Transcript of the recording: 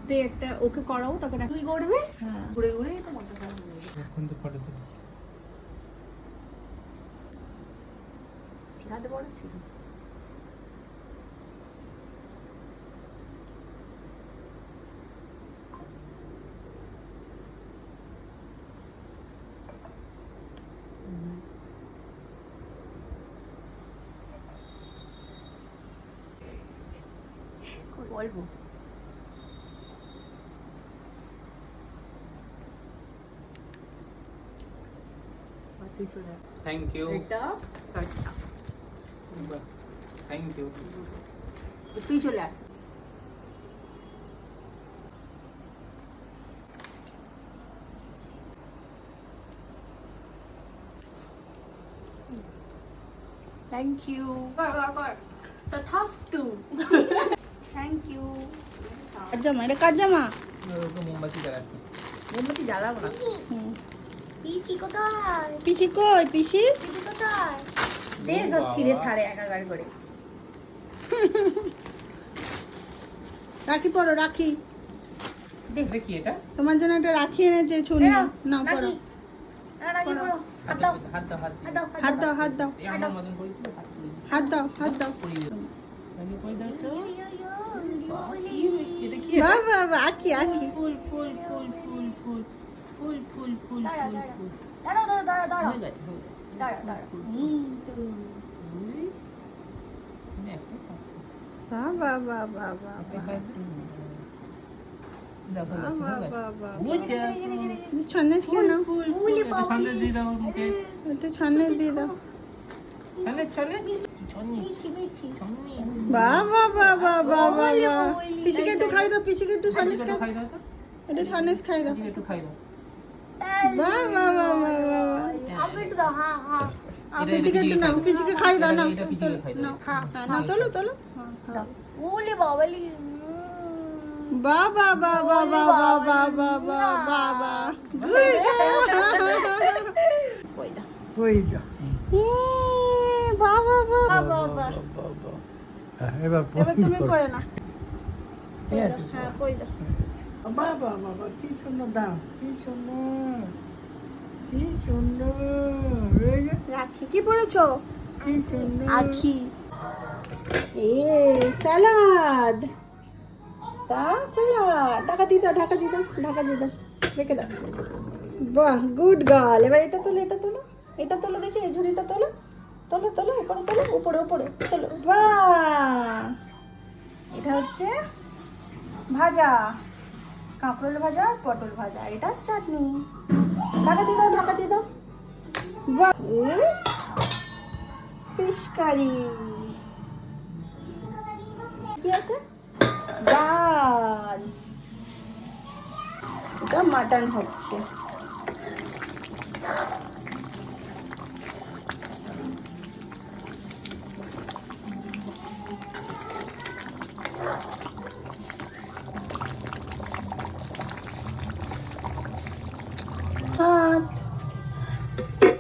দে একটা ওকে করাও, তোকে তুই করবে। হ্যাঁ, ঘুরে ঘুরে তো মনটা খারাপ হয়ে যাবে। এখন তো ফটো তুলি। হাতে বড় ছিল। বলবো থ্যাংক ইউ। এটা থ্যাংক ইউ। তুই চলে আয়। Thank you. তথাস্তু। Thank you. কাজামা, এটা কাজামা। ওকে মোমবাতি জ্বালাচ্ছি। মোমবাতি জ্বালাবো না। পিচি কোথায়? পিসি কই? পিসি পিচি কোথায়? দে সব ছিঁড়ে ছাড়ে একাকার করে। রাখি পরো, রাখি। এটা কি এটা? তোমার জন্য একটা রাখি এনেছে ছুনি। নাও পরো। রাখি পরো। হাত দাও। হাত দাও, হাত দাও। হাত দাও, হাত দাও, এই আমার মতন করে দিও, হাত তুলি। হাত দাও, হাত দাও। আমি কই দাও তো। এটা কি? বাহ বাহ বাহ, আঁকি আঁকি। ফুল ফুল ফুল ফুল ফুল ফুল ফুল ফুল ফুল ফুল। দাঁড়াও দাঁড়াও দাঁড়াও দাঁড়াও হয়ে গেছে, হয়ে গেছে। দাঁড়াও দাঁড়াও। বাহ বাহ বাহ বাহ বাহ বাহ। ছানে খেয়ে নাও, একটু ছানে দিয়ে দাও। বাহ বাহ বাহ বাহ বাহ বাহ বাহ। পিসিকে একটু খাই দাও, পিসিকে একটু সনেস খাই দাও, একটু সনেস খাই দাও। বাহ বাহ বাহ বাহ বাহ বাহ। আমাকে একটু দাও। হ্যাঁ হ্যাঁ। পিসিকে একটু নাও, পিসিকে খাই দাও, নাও নাও, হ্যাঁ নাও, তোলো তোলো। ওলে বাবালি। বাহ বাহ বাহ বাহ বাহ বাহ বাহ বাহ বাহ বাহ বাহ। বাহ বাহ বাহ বাহ বাহ। এবার তুমি করে না। হ্যাঁ কই দাও। বাবা বাবা কি সুন্দর দাম, কি সুন্দর, কি সুন্দর। এই যে রাখি কি পড়েছো? কি সুন্দর। আখি। এ স্যালাড। তা স্যালাড। ঢাকা দিয়ে দাও, ঢাকা দিয়ে দাও, ঢাকা দিয়ে দাও, রেখে দাও। বাহ, গুড গার্ল। এবার এটা তোলো, এটা তোলো, এটা তোলো, দেখি এই ঝুড়িটা তোলো, তোলো তোলো, উপরে তোলো, উপরে উপরে তোলো। বাহ, এটা হচ্ছে ভাজা, কাঁকরোল ভাজা, পটল ভাজা, এটা চাটনি। ঢাকা দিয়ে দাও, ঢাকা দিয়ে দাও। বাহ, ফিশ কারি। কি আছে? ডাল। এটা মাটন হচ্ছে।